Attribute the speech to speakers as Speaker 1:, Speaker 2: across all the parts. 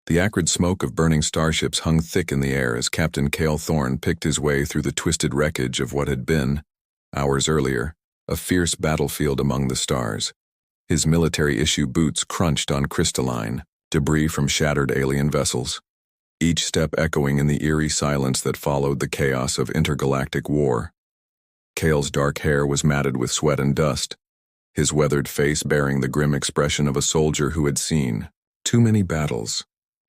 Speaker 1: The acrid smoke of burning starships hung thick in the air as Captain Cale Thorne picked his way through the twisted wreckage of what had been, hours earlier, a fierce battlefield among the stars. His military-issue boots crunched on crystalline, debris from shattered alien vessels, each step echoing in the eerie silence that followed the chaos of intergalactic war. Cale's dark hair was matted with sweat and dust, his weathered face bearing the grim expression of a soldier who had seen too many battles.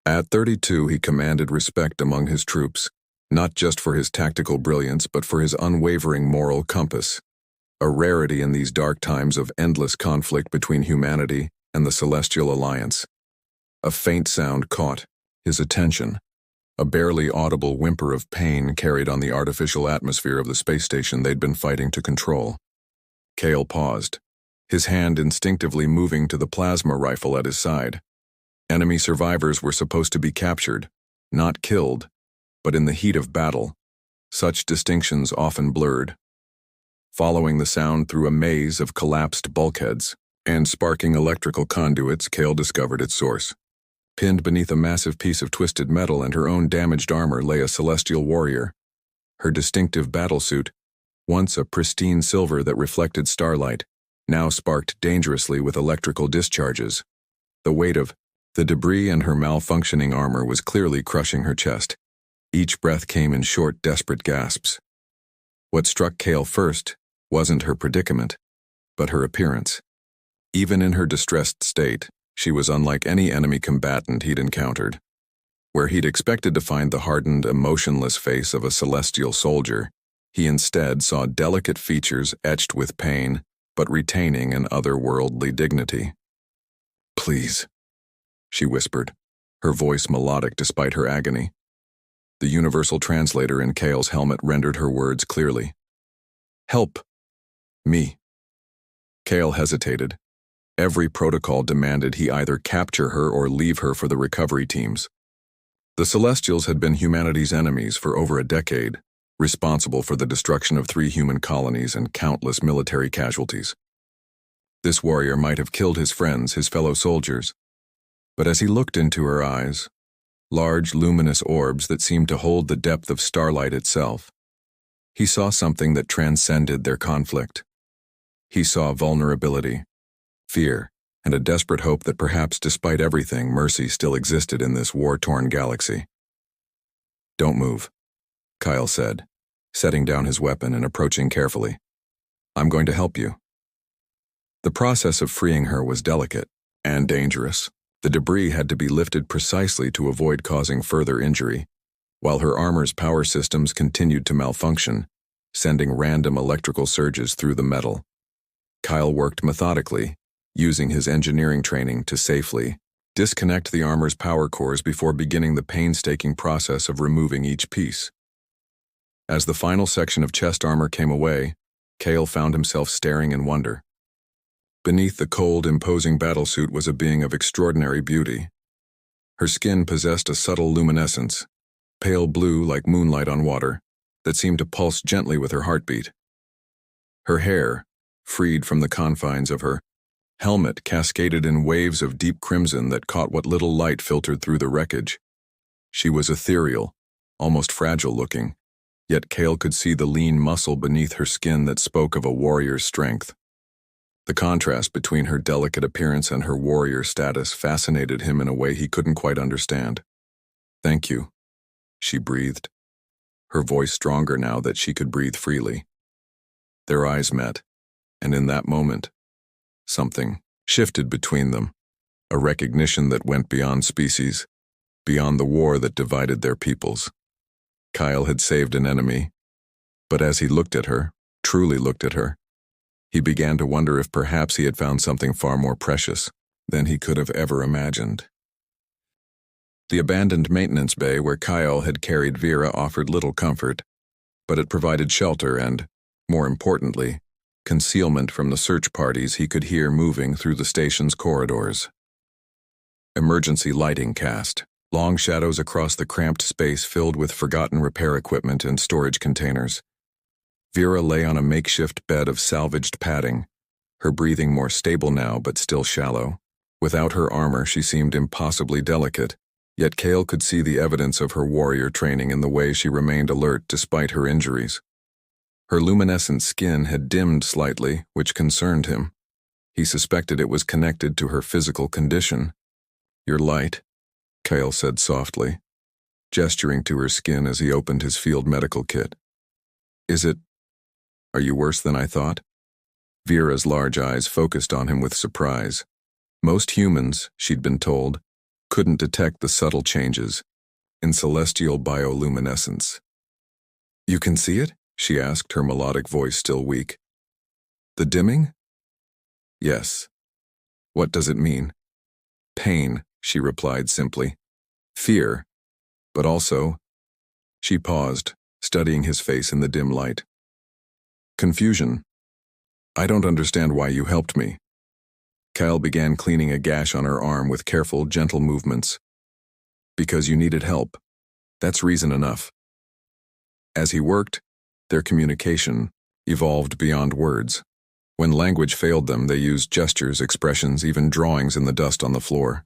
Speaker 1: At 32, he commanded respect among his troops, not just for his tactical brilliance but for his unwavering moral compass, a rarity in these dark times of endless conflict between humanity and the Celestial Alliance. A faint sound caught his attention, a barely audible whimper of pain carried on the artificial atmosphere of the space station they'd been fighting to control. Cale paused, his hand instinctively moving to the plasma rifle at his side. Enemy survivors were supposed to be captured, not killed, but in the heat of battle, such distinctions often blurred. Following the sound through a maze of collapsed bulkheads and sparking electrical conduits, Cale discovered its source. Pinned beneath a massive piece of twisted metal and her own damaged armor lay a celestial warrior. Her distinctive battlesuit, once a pristine silver that reflected starlight, now sparked dangerously with electrical discharges. The weight of the debris and her malfunctioning armor was clearly crushing her chest. Each breath came in short, desperate gasps. What struck Cale first wasn't her predicament, but her appearance. Even in her distressed state, she was unlike any enemy combatant he'd encountered. Where he'd expected to find the hardened, emotionless face of a celestial soldier, he instead saw delicate features etched with pain, but retaining an otherworldly dignity. "Please," she whispered, her voice melodic despite her agony. The universal translator in Cale's helmet rendered her words clearly. "Help me." Cale hesitated. Every protocol demanded he either capture her or leave her for the recovery teams. The Celestials had been humanity's enemies for over a decade, responsible for the destruction of 3 human colonies and countless military casualties. This warrior might have killed his friends, his fellow soldiers, but as he looked into her eyes, large luminous orbs that seemed to hold the depth of starlight itself, he saw something that transcended their conflict. He saw vulnerability, fear, and a desperate hope that perhaps despite everything, mercy still existed in this war-torn galaxy. "Don't move," Kyle said, setting down his weapon and approaching carefully. "I'm going to help you." The process of freeing her was delicate and dangerous. The debris had to be lifted precisely to avoid causing further injury, while her armor's power systems continued to malfunction, sending random electrical surges through the metal. Kyle worked methodically, using his engineering training to safely disconnect the armor's power cores before beginning the painstaking process of removing each piece. As the final section of chest armor came away, Cale found himself staring in wonder. Beneath the cold, imposing battlesuit was a being of extraordinary beauty. Her skin possessed a subtle luminescence, pale blue like moonlight on water, that seemed to pulse gently with her heartbeat. Her hair, freed from the confines of her helmet, cascaded in waves of deep crimson that caught what little light filtered through the wreckage. She was ethereal, almost fragile-looking, yet Cale could see the lean muscle beneath her skin that spoke of a warrior's strength. The contrast between her delicate appearance and her warrior status fascinated him in a way he couldn't quite understand. "Thank you," she breathed, her voice stronger now that she could breathe freely. Their eyes met, and in that moment, something shifted between them, a recognition that went beyond species, beyond the war that divided their peoples. Kyle had saved an enemy, but as he looked at her, truly looked at her, he began to wonder if perhaps he had found something far more precious than he could have ever imagined. The abandoned maintenance bay where Kyle had carried Vera offered little comfort, but it provided shelter and, more importantly, concealment from the search parties he could hear moving through the station's corridors. Emergency lighting cast long shadows across the cramped space filled with forgotten repair equipment and storage containers. Vera lay on a makeshift bed of salvaged padding, her breathing more stable now but still shallow. Without her armor, she seemed impossibly delicate, Yet Kale could see the evidence of her warrior training in the way she remained alert despite her injuries. Her luminescent skin had dimmed slightly, which concerned him. He suspected it was connected to her physical condition. "You're light," Kale said softly, gesturing to her skin as he opened his field medical kit. Are you worse than I thought?" Vera's large eyes focused on him with surprise. Most humans, she'd been told, couldn't detect the subtle changes in celestial bioluminescence. "You can see it?" she asked, her melodic voice still weak. "The dimming?" "Yes." "What does it mean?" "Pain," she replied simply. "Fear, but also—" She paused, studying his face in the dim light. "Confusion. I don't understand why you helped me." Kyle began cleaning a gash on her arm with careful, gentle movements. "Because you needed help. That's reason enough." As he worked, their communication evolved beyond words. When language failed them, they used gestures, expressions, even drawings in the dust on the floor.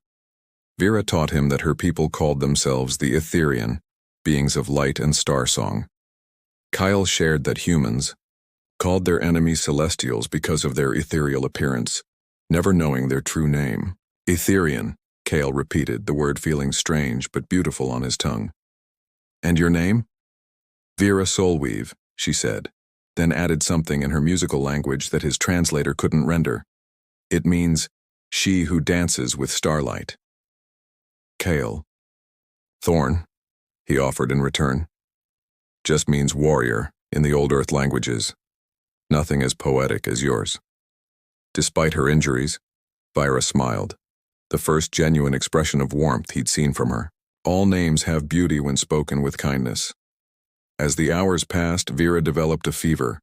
Speaker 1: Vera taught him that her people called themselves the Etherian, beings of light and star song. Kyle shared that humans called their enemies Celestials because of their ethereal appearance, never knowing their true name. "Etherian," Kale repeated, the word feeling strange but beautiful on his tongue. "And your name?" "Vera Soulweave," she said, then added something in her musical language that his translator couldn't render. "It means, she who dances with starlight." Kale. "Thorn," he offered in return. "Just means warrior in the old Earth languages. Nothing as poetic as yours." Despite her injuries, Vira smiled, the first genuine expression of warmth he'd seen from her. All names have beauty when spoken with kindness. As the hours passed, Vera developed a fever.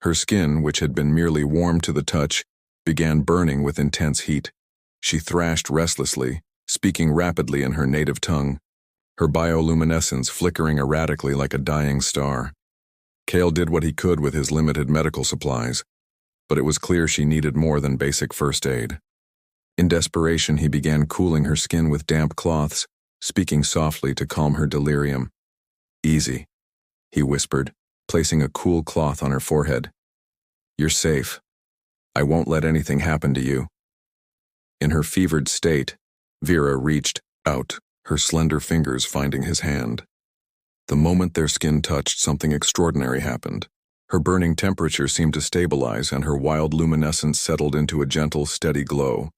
Speaker 1: Her skin, which had been merely warm to the touch, began burning with intense heat. She thrashed restlessly, speaking rapidly in her native tongue, her bioluminescence flickering erratically like a dying star. Kale did what he could with his limited medical supplies, but it was clear she needed more than basic first aid. In desperation, he began cooling her skin with damp cloths, speaking softly to calm her delirium. "Easy," he whispered, placing a cool cloth on her forehead. "You're safe. I won't let anything happen to you." In her fevered state, Vera reached out, her slender fingers finding his hand. The moment their skin touched, something extraordinary happened. Her burning temperature seemed to stabilize, and her wild luminescence settled into a gentle, steady glow.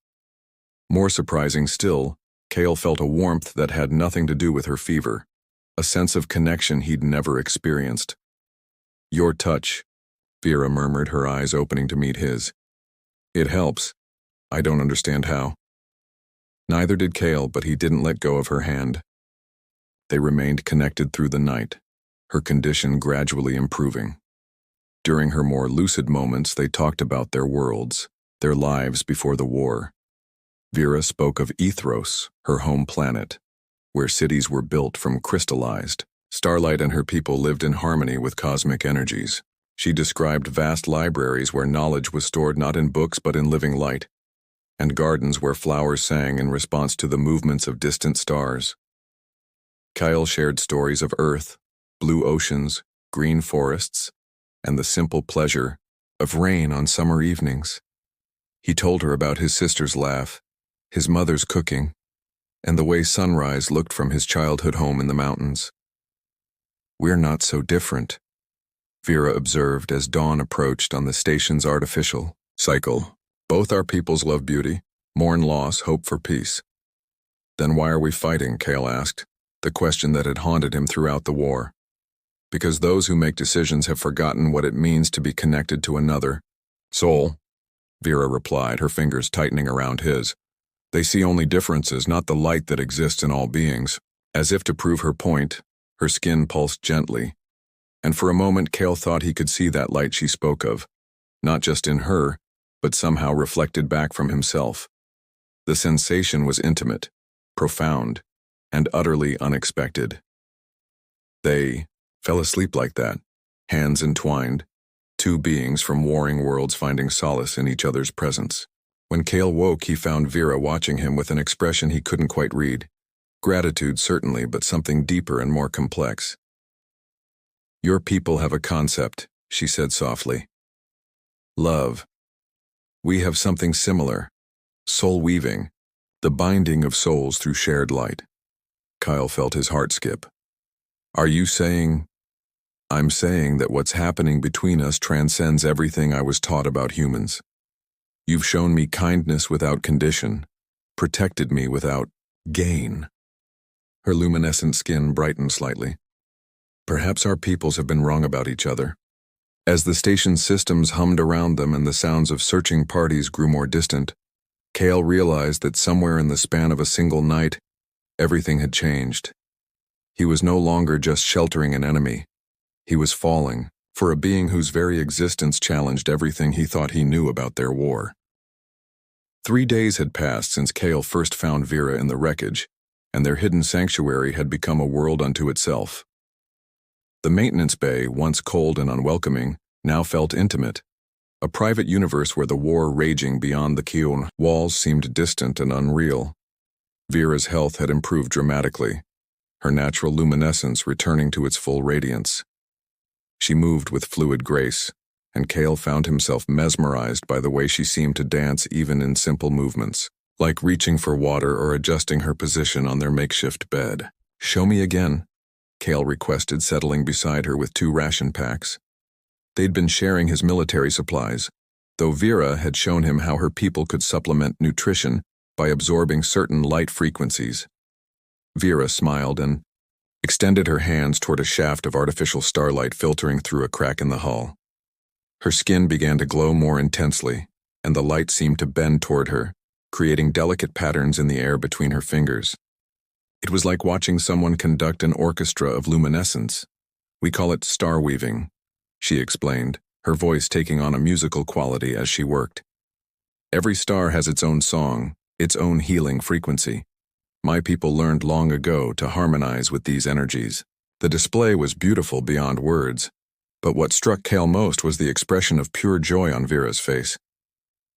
Speaker 1: More surprising still, Kale felt a warmth that had nothing to do with her fever, a sense of connection he'd never experienced. "Your touch," Vera murmured, her eyes opening to meet his. "It helps. I don't understand how." Neither did Kale, but he didn't let go of her hand. They remained connected through the night, her condition gradually improving. During her more lucid moments, they talked about their worlds, their lives before the war. Vera spoke of Ethros, her home planet, where cities were built from crystallized. Starlight and her people lived in harmony with cosmic energies. She described vast libraries where knowledge was stored not in books but in living light, and gardens where flowers sang in response to the movements of distant stars. Kyle shared stories of Earth, blue oceans, green forests, and the simple pleasure of rain on summer evenings. He told her about his sister's laugh, his mother's cooking, and the way sunrise looked from his childhood home in the mountains. "We're not so different," Vera observed as dawn approached on the station's artificial cycle. "Both our peoples love beauty, mourn loss, hope for peace." "Then why are we fighting?" Kale asked, the question that had haunted him throughout the war. "Because those who make decisions have forgotten what it means to be connected to another soul," Vera replied, her fingers tightening around his. "They see only differences, not the light that exists in all beings." As if to prove her point, her skin pulsed gently, and for a moment Kale thought he could see that light she spoke of, not just in her, but somehow reflected back from himself. The sensation was intimate, profound, and utterly unexpected. They fell asleep like that, hands entwined, two beings from warring worlds finding solace in each other's presence. When Kale woke, he found Vera watching him with an expression he couldn't quite read. Gratitude, certainly, but something deeper and more complex. Your people have a concept, she said softly. Love. We have something similar. Soul weaving. The binding of souls through shared light. Kyle felt his heart skip. Are you saying... I'm saying that what's happening between us transcends everything I was taught about humans. You've shown me kindness without condition, protected me without gain. Her luminescent skin brightened slightly. Perhaps our peoples have been wrong about each other. As the station's systems hummed around them and the sounds of searching parties grew more distant, Kale realized that somewhere in the span of a single night, everything had changed. He was no longer just sheltering an enemy. He was falling for a being whose very existence challenged everything he thought he knew about their war. 3 days had passed since Kale first found Vera in the wreckage, and their hidden sanctuary had become a world unto itself. The maintenance bay, once cold and unwelcoming, now felt intimate, a private universe where the war raging beyond the Kion walls seemed distant and unreal. Vera's health had improved dramatically, her natural luminescence returning to its full radiance. She moved with fluid grace, and Kale found himself mesmerized by the way she seemed to dance even in simple movements, like reaching for water or adjusting her position on their makeshift bed. Show me again, Kale requested, settling beside her with 2 ration packs. They'd been sharing his military supplies, though Vera had shown him how her people could supplement nutrition by absorbing certain light frequencies. Vera smiled and extended her hands toward a shaft of artificial starlight filtering through a crack in the hull. Her skin began to glow more intensely, and the light seemed to bend toward her, creating delicate patterns in the air between her fingers. It was like watching someone conduct an orchestra of luminescence. We call it star weaving, she explained, her voice taking on a musical quality as she worked. Every star has its own song, its own healing frequency. My people learned long ago to harmonize with these energies. The display was beautiful beyond words, but what struck Kale most was the expression of pure joy on Vera's face.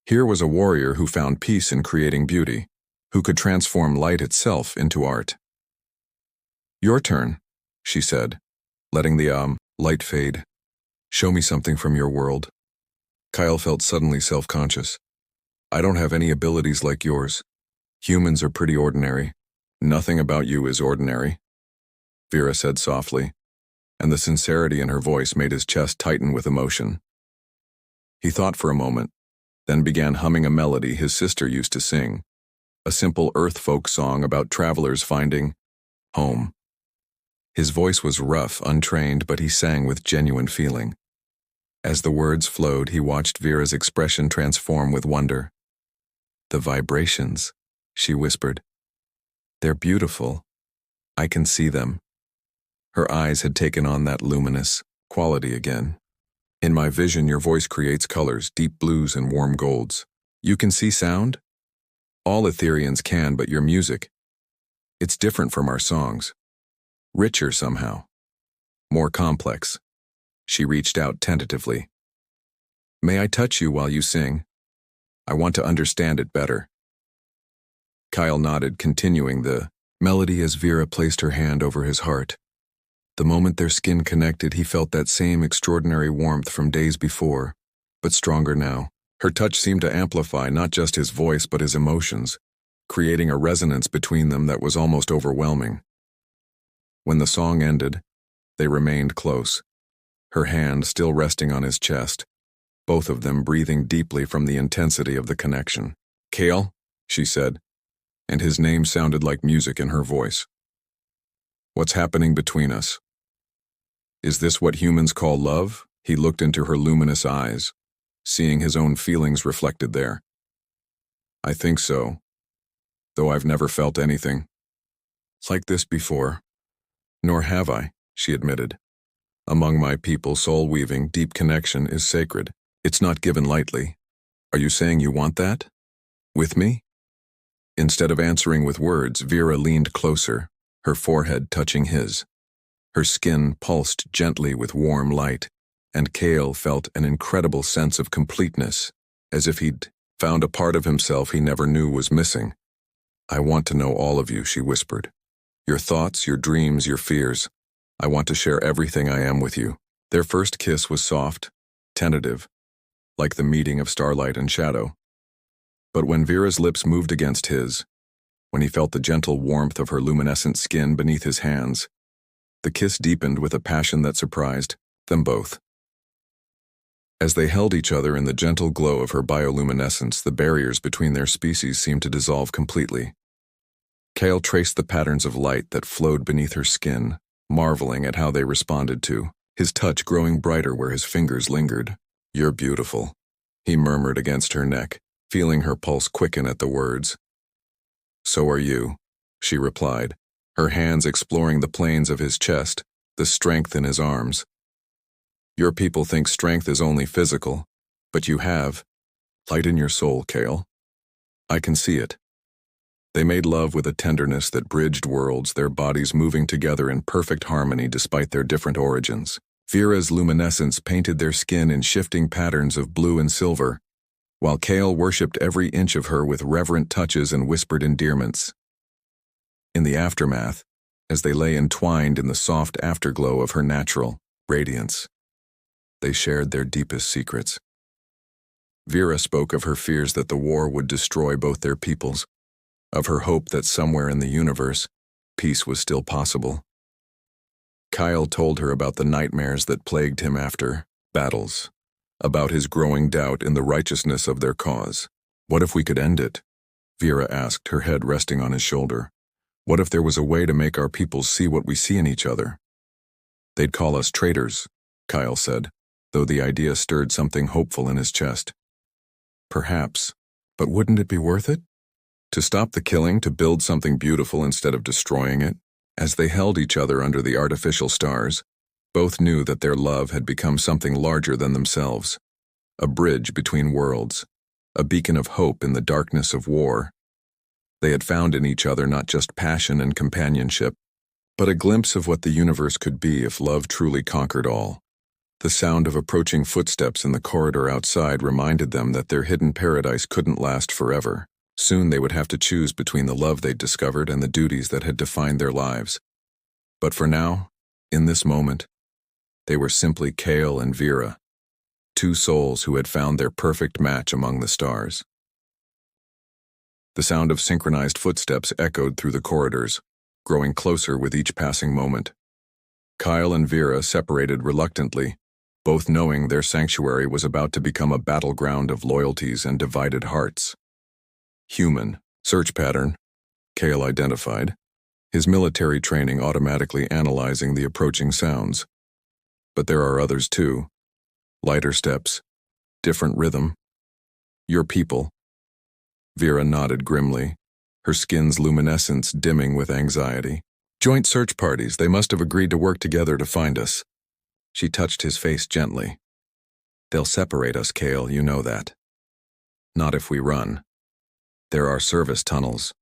Speaker 1: Here was a warrior who found peace in creating beauty, who could transform light itself into art. Your turn, she said, letting the light fade. Show me something from your world. Kyle felt suddenly self-conscious. I don't have any abilities like yours. Humans are pretty ordinary. Nothing about you is ordinary, Vera said softly, and the sincerity in her voice made his chest tighten with emotion. He thought for a moment, then began humming a melody his sister used to sing, a simple earth folk song about travelers finding home. His voice was rough, untrained, but he sang with genuine feeling. As the words flowed, he watched Vera's expression transform with wonder. The vibrations, she whispered. They're beautiful. I can see them. Her eyes had taken on that luminous quality again. In my vision, your voice creates colors, deep blues and warm golds. You can see sound? All Etherians can, but your music, it's different from our songs. Richer somehow. More complex. She reached out tentatively. May I touch you while you sing? I want to understand it better. Kyle nodded, continuing the melody as Vera placed her hand over his heart. The moment their skin connected, he felt that same extraordinary warmth from days before, but stronger now. Her touch seemed to amplify not just his voice but his emotions, creating a resonance between them that was almost overwhelming. When the song ended, they remained close, her hand still resting on his chest, both of them breathing deeply from the intensity of the connection. Kale, she said, and his name sounded like music in her voice. What's happening between us? Is this what humans call love? He looked into her luminous eyes, seeing his own feelings reflected there. I think so, though I've never felt anything like this before. Nor have I, she admitted. Among my people, soul-weaving, deep connection is sacred. It's not given lightly. Are you saying you want that? With me? Instead of answering with words, Vera leaned closer, her forehead touching his. Her skin pulsed gently with warm light, and Kale felt an incredible sense of completeness, as if he'd found a part of himself he never knew was missing. I want to know all of you, she whispered. Your thoughts, your dreams, your fears. I want to share everything I am with you. Their first kiss was soft, tentative, like the meeting of starlight and shadow. But when Vera's lips moved against his, when he felt the gentle warmth of her luminescent skin beneath his hands, the kiss deepened with a passion that surprised them both. As they held each other in the gentle glow of her bioluminescence, the barriers between their species seemed to dissolve completely. Kale traced the patterns of light that flowed beneath her skin, marveling at how they responded to his touch, growing brighter where his fingers lingered. "You're beautiful," he murmured against her neck, feeling her pulse quicken at the words. "So are you," she replied, her hands exploring the planes of his chest, the strength in his arms. "Your people think strength is only physical, but you have light in your soul, Kale. I can see it." They made love with a tenderness that bridged worlds, their bodies moving together in perfect harmony despite their different origins. Vera's luminescence painted their skin in shifting patterns of blue and silver, while Kale worshipped every inch of her with reverent touches and whispered endearments. In the aftermath, as they lay entwined in the soft afterglow of her natural radiance, they shared their deepest secrets. Vera spoke of her fears that the war would destroy both their peoples, of her hope that somewhere in the universe, peace was still possible. Kyle told her about the nightmares that plagued him after battles, about his growing doubt in the righteousness of their cause. "What if we could end it?" Vera asked, her head resting on his shoulder. "What if there was a way to make our peoples see what we see in each other?" "They'd call us traitors," Kyle said, though the idea stirred something hopeful in his chest. "Perhaps, but wouldn't it be worth it? To stop the killing, to build something beautiful instead of destroying it?" As they held each other under the artificial stars, both knew that their love had become something larger than themselves, a bridge between worlds, a beacon of hope in the darkness of war. They had found in each other not just passion and companionship, but a glimpse of what the universe could be if love truly conquered all. The sound of approaching footsteps in the corridor outside reminded them that their hidden paradise couldn't last forever. Soon they would have to choose between the love they'd discovered and the duties that had defined their lives. But for now, in this moment, they were simply Kale and Vera, two souls who had found their perfect match among the stars. The sound of synchronized footsteps echoed through the corridors, growing closer with each passing moment. Kyle and Vera separated reluctantly, both knowing their sanctuary was about to become a battleground of loyalties and divided hearts. "Human, search pattern," Kale identified, his military training automatically analyzing the approaching sounds. "But there are others too. Lighter steps, different rhythm. Your people." Vera nodded grimly, her skin's luminescence dimming with anxiety. "Joint search parties, they must have agreed to work together to find us." She touched his face gently. "They'll separate us, Kale, you know that. Not if we run. There are service tunnels."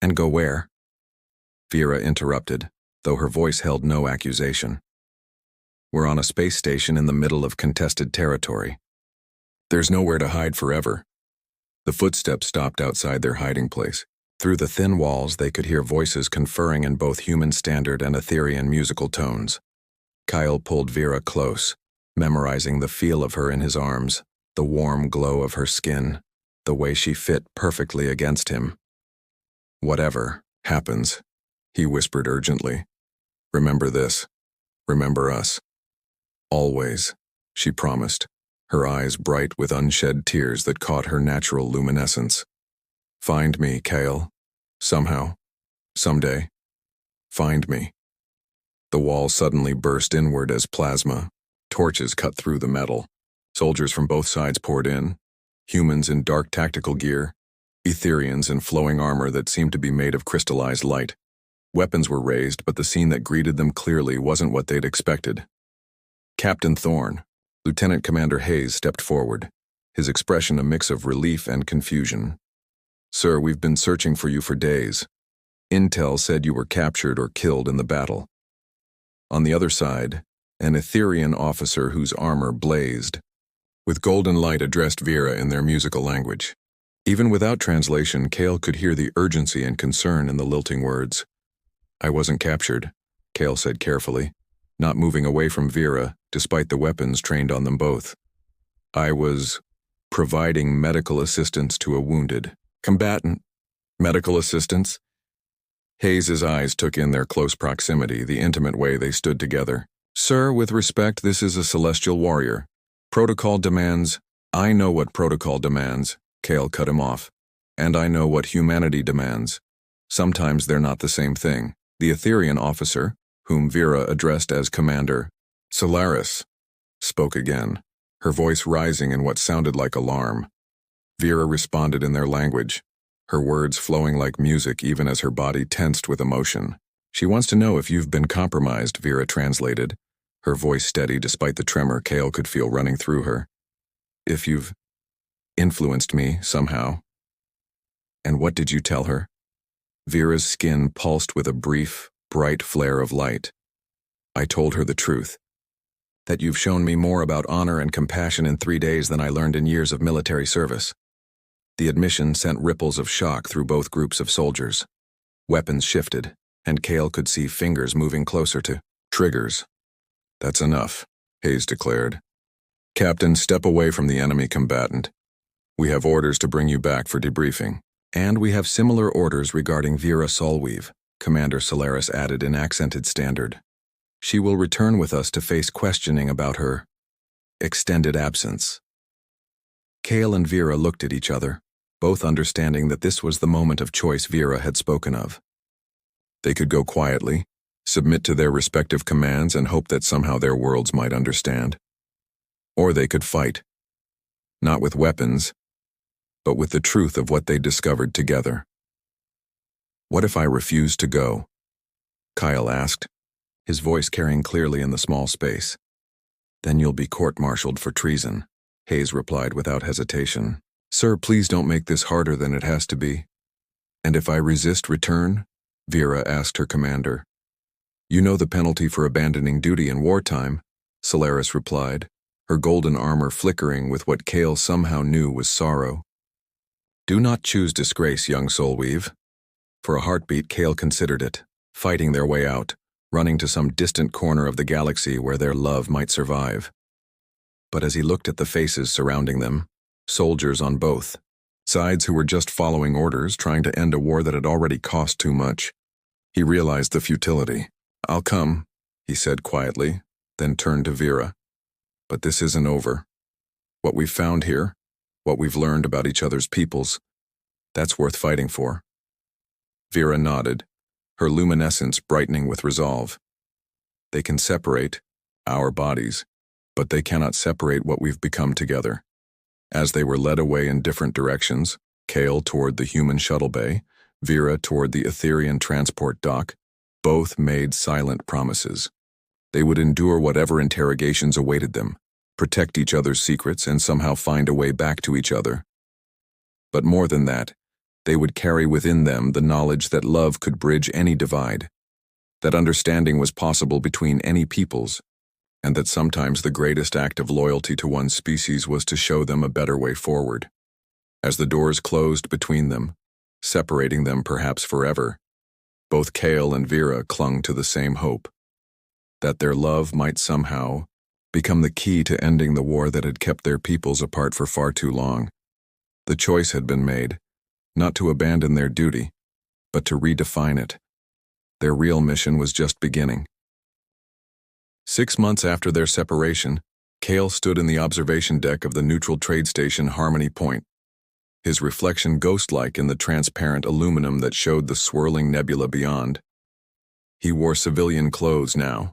Speaker 1: "And go where?" Vera interrupted, though her voice held no accusation. "We're on a space station in the middle of contested territory. There's nowhere to hide forever." The footsteps stopped outside their hiding place. Through the thin walls they could hear voices conferring in both human standard and Etherian musical tones. Kyle pulled Vera close, memorizing the feel of her in his arms, the warm glow of her skin, the way she fit perfectly against him. "Whatever happens," he whispered urgently, "remember this. Remember us. Always," she promised, her eyes bright with unshed tears that caught her natural luminescence. "Find me, Kale. Somehow. Someday. Find me." The wall suddenly burst inward as plasma. Torches cut through the metal. Soldiers from both sides poured in. Humans in dark tactical gear, Etherians in flowing armor that seemed to be made of crystallized light. Weapons were raised, but the scene that greeted them clearly wasn't what they'd expected. Captain Thorne, Lieutenant Commander Hayes stepped forward, his expression a mix of relief and confusion. "Sir, we've been searching for you for days. Intel said you were captured or killed in the battle." On the other side, an Etherian officer whose armor blazed, with golden light addressed Vera in their musical language. Even without translation, Kale could hear the urgency and concern in the lilting words. I wasn't captured, Kale said carefully, not moving away from Vera despite the weapons trained on them both. I was providing medical assistance to a wounded combatant. Medical assistance? Hayes's eyes took in their close proximity, the intimate way they stood together. Sir, with respect, this is a celestial warrior. Protocol demands— I know what protocol demands, Kale cut him off. And I know what humanity demands. Sometimes they're not the same thing. The Etherian officer, whom Vera addressed as Commander Solaris, spoke again, her voice rising in what sounded like alarm. Vera responded in their language, her words flowing like music even as her body tensed with emotion. She wants to know if you've been compromised, Vera translated, her voice steady despite the tremor Kale could feel running through her. If you've influenced me somehow. And what did you tell her? Vera's skin pulsed with a brief, bright flare of light. I told her the truth. That you've shown me more about honor and compassion in 3 days than I learned in years of military service. The admission sent ripples of shock through both groups of soldiers. Weapons shifted, and Kale could see fingers moving closer to triggers. That's enough, Hayes declared. Captain, step away from the enemy combatant. We have orders to bring you back for debriefing. And we have similar orders regarding Vera Solweave, Commander Solaris added in accented standard. She will return with us to face questioning about her extended absence. Kale and Vera looked at each other, both understanding that this was the moment of choice Vera had spoken of. They could go quietly, submit to their respective commands and hope that somehow their worlds might understand. Or they could fight. Not with weapons, but with the truth of what they discovered together. What if I refuse to go? Kyle asked, his voice carrying clearly in the small space. Then you'll be court-martialed for treason, Hayes replied without hesitation. Sir, please don't make this harder than it has to be. And if I resist return? Vera asked her commander. You know the penalty for abandoning duty in wartime, Solaris replied, her golden armor flickering with what Kale somehow knew was sorrow. Do not choose disgrace, young Solweave. For a heartbeat, Kale considered it, fighting their way out, running to some distant corner of the galaxy where their love might survive. But as he looked at the faces surrounding them, soldiers on both sides who were just following orders, trying to end a war that had already cost too much, he realized the futility. I'll come, he said quietly, then turned to Vera. But this isn't over. What we've found here, what we've learned about each other's peoples, that's worth fighting for. Vera nodded, her luminescence brightening with resolve. They can separate our bodies, but they cannot separate what we've become together. As they were led away in different directions, Kale toward the human shuttle bay, Vera toward the Etherian transport dock, both made silent promises. They would endure whatever interrogations awaited them, protect each other's secrets, and somehow find a way back to each other. But more than that, they would carry within them the knowledge that love could bridge any divide, that understanding was possible between any peoples, and that sometimes the greatest act of loyalty to one's species was to show them a better way forward. As the doors closed between them, separating them perhaps forever, both Kale and Vera clung to the same hope, that their love might somehow become the key to ending the war that had kept their peoples apart for far too long. The choice had been made, not to abandon their duty, but to redefine it. Their real mission was just beginning. 6 months after their separation, Kale stood in the observation deck of the neutral trade station Harmony Point, his reflection ghost-like in the transparent aluminum that showed the swirling nebula beyond. He wore civilian clothes now.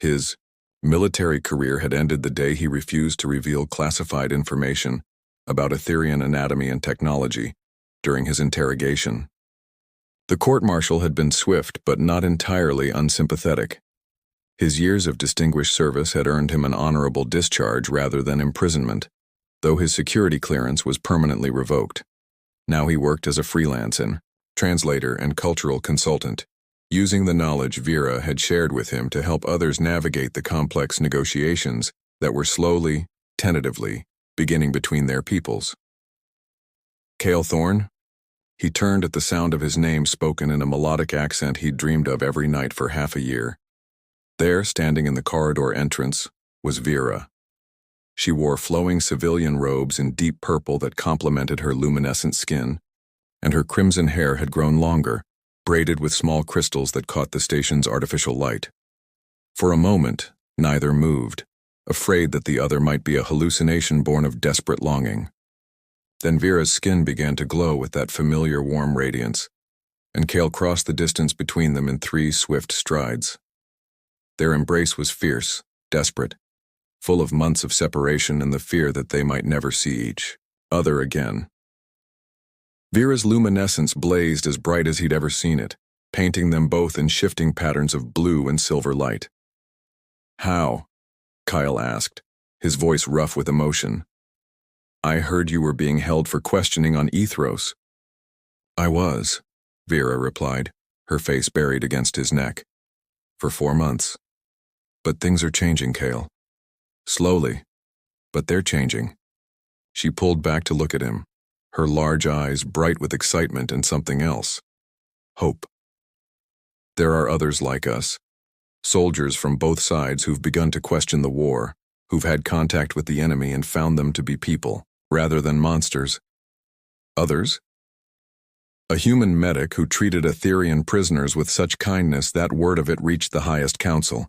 Speaker 1: His military career had ended the day he refused to reveal classified information about Etherian anatomy and technology during his interrogation. The court-martial had been swift but not entirely unsympathetic. His years of distinguished service had earned him an honorable discharge rather than imprisonment, though his security clearance was permanently revoked. Now he worked as a freelance translator and cultural consultant, using the knowledge Vera had shared with him to help others navigate the complex negotiations that were slowly, tentatively, beginning between their peoples. Kale Thorne? He turned at the sound of his name spoken in a melodic accent he'd dreamed of every night for half a year. There, standing in the corridor entrance, was Vera. She wore flowing civilian robes in deep purple that complemented her luminescent skin, and her crimson hair had grown longer, braided with small crystals that caught the station's artificial light. For a moment, neither moved, afraid that the other might be a hallucination born of desperate longing. Then Vera's skin began to glow with that familiar warm radiance, and Cale crossed the distance between them in 3 swift strides. Their embrace was fierce, desperate, full of months of separation and the fear that they might never see each other again. Vera's luminescence blazed as bright as he'd ever seen it, painting them both in shifting patterns of blue and silver light. "How?" Kyle asked, his voice rough with emotion. "I heard you were being held for questioning on Ethros." "I was," Vera replied, her face buried against his neck. "For 4 months. But things are changing, Cale. Slowly, but they're changing." She pulled back to look at him, her large eyes bright with excitement and something else. Hope. "There are others like us, soldiers from both sides who've begun to question the war, who've had contact with the enemy and found them to be people, rather than monsters." "Others?" "A human medic who treated Etherian prisoners with such kindness that word of it reached the highest council.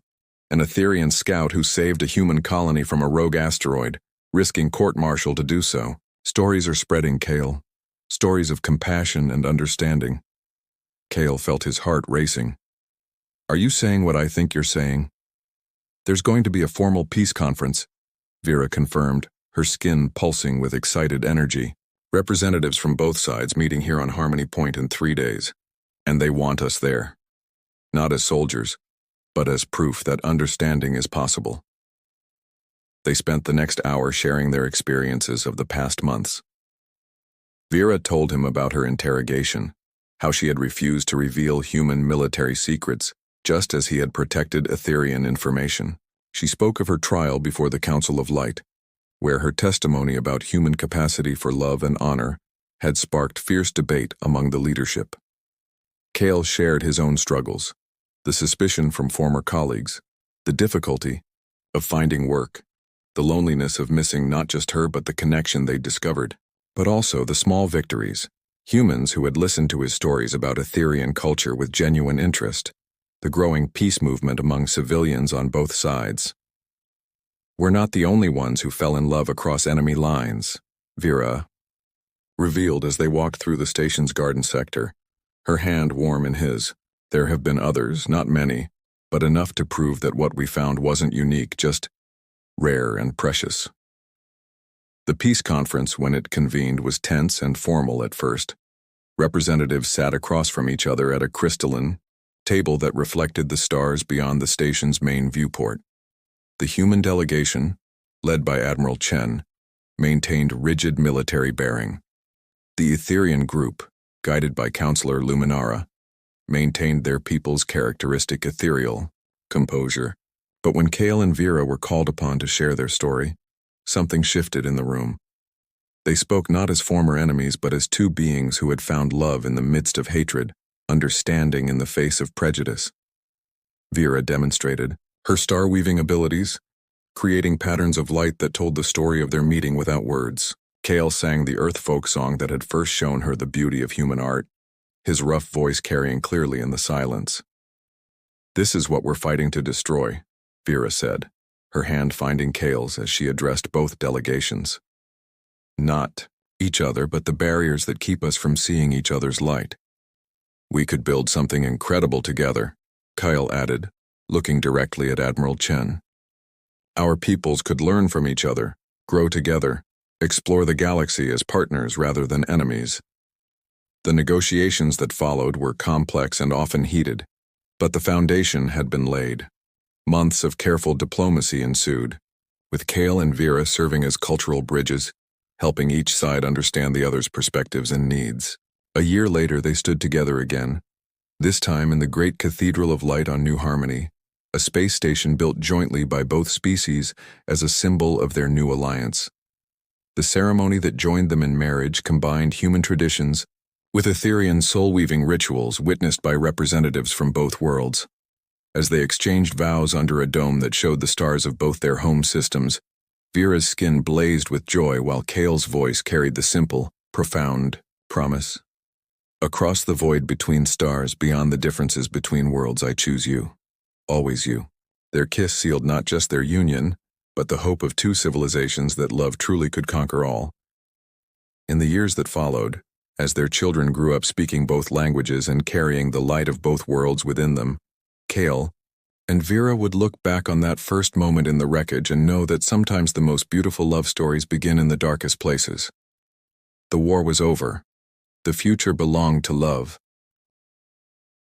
Speaker 1: An Etherian scout who saved a human colony from a rogue asteroid, risking court-martial to do so. Stories are spreading, Cale. Stories of compassion and understanding." Cale felt his heart racing. "Are you saying what I think you're saying?" "There's going to be a formal peace conference," Vera confirmed, her skin pulsing with excited energy. "Representatives from both sides meeting here on Harmony Point in 3 days. And they want us there. Not as soldiers, but as proof that understanding is possible." They spent the next hour sharing their experiences of the past months. Vera told him about her interrogation, how she had refused to reveal human military secrets, just as he had protected Etherian information. She spoke of her trial before the Council of Light, where her testimony about human capacity for love and honor had sparked fierce debate among the leadership. Cale shared his own struggles, the suspicion from former colleagues, the difficulty of finding work, the loneliness of missing not just her but the connection they'd discovered, but also the small victories, humans who had listened to his stories about Etherian culture with genuine interest, the growing peace movement among civilians on both sides. "We're not the only ones who fell in love across enemy lines," Vera revealed as they walked through the station's garden sector, her hand warm in his. "There have been others, not many, but enough to prove that what we found wasn't unique, just rare and precious." The peace conference, when it convened, was tense and formal at first. Representatives sat across from each other at a crystalline table that reflected the stars beyond the station's main viewport. The human delegation, led by Admiral Chen, maintained rigid military bearing. The Etherian group, guided by Counselor Luminara, maintained their people's characteristic ethereal composure. But when Cale and Vera were called upon to share their story, something shifted in the room. They spoke not as former enemies but as 2 beings who had found love in the midst of hatred, understanding in the face of prejudice. Vera demonstrated her star-weaving abilities, creating patterns of light that told the story of their meeting without words. Cale sang the Earth folk song that had first shown her the beauty of human art, his rough voice carrying clearly in the silence. "This is what we're fighting to destroy," Vera said, her hand finding Cale's as she addressed both delegations. "Not each other, but the barriers that keep us from seeing each other's light. We could build something incredible together," Kyle added, looking directly at Admiral Chen. "Our peoples could learn from each other, grow together, explore the galaxy as partners rather than enemies." The negotiations that followed were complex and often heated, but the foundation had been laid. Months of careful diplomacy ensued, with Cale and Vera serving as cultural bridges, helping each side understand the other's perspectives and needs. A year later they stood together again, this time in the Great Cathedral of Light on New Harmony, a space station built jointly by both species as a symbol of their new alliance. The ceremony that joined them in marriage combined human traditions, with Etherean soul-weaving rituals witnessed by representatives from both worlds. As they exchanged vows under a dome that showed the stars of both their home systems, Vera's skin blazed with joy while Kale's voice carried the simple, profound promise. Across the void between stars, beyond the differences between worlds, I choose you. Always you. Their kiss sealed not just their union, but the hope of two civilizations that love truly could conquer all. In the years that followed, as their children grew up speaking both languages and carrying the light of both worlds within them, Kale and Vera would look back on that first moment in the wreckage and know that sometimes the most beautiful love stories begin in the darkest places. The war was over. The future belonged to love,